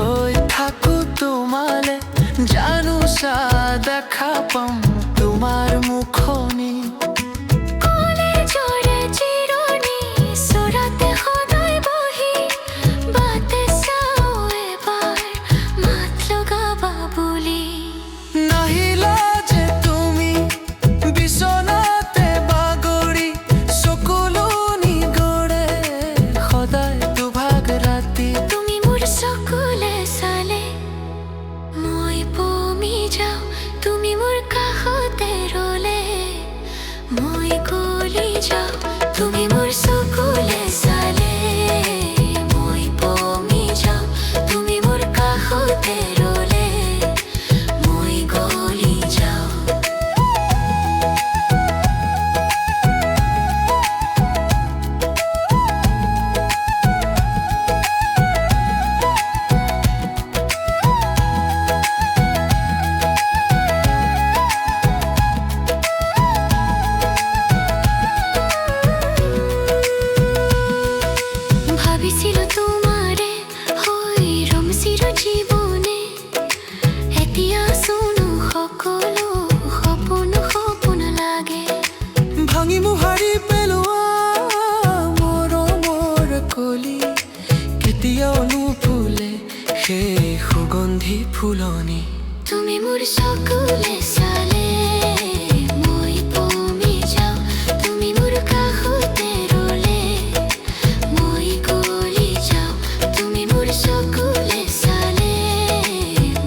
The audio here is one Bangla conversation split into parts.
হৈ থাকো তোমালে জানো চা দেখা পাম তোমাৰ মুখনি তুমি মোৰ চকুলে চালে মই পমি যাওঁ তুমি মোৰ কাষতে ৰলে মই গলি যাওঁ ভাবিছিলো তোমারে হৈ ৰমচিৰ জীৱনে এতিয়া শুনো সকলো সপোন সপোন লাগে ভাঙি মোহাৰি পেলোৱা মৰমৰ কলি কেতিয়াও নুফুলে সেই সুগন্ধি ফুলনি তুমি মোৰ চকুলে চালে মই পমি যাওঁ তুমি মোৰ কাষতে ৰলে মই গলি যাওঁ তুমি মোৰ চকুলে চালে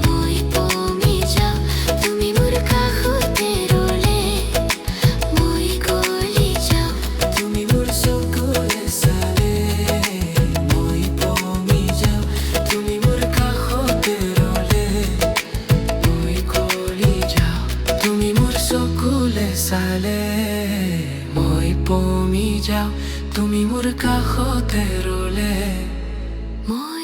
মই পমি যাওঁ তুমি মোৰ কাষতে ৰলে মই গলি যাওঁ তুমি মোৰ চকুলে চালে মই পমি যাওঁ তুমি মোৰ কাষতে ৰলে মই গলি যাওঁ তুমি মোৰ চকুলে চালে মই পমি যাওঁ তুমি মোৰ কাষতে ৰলে মই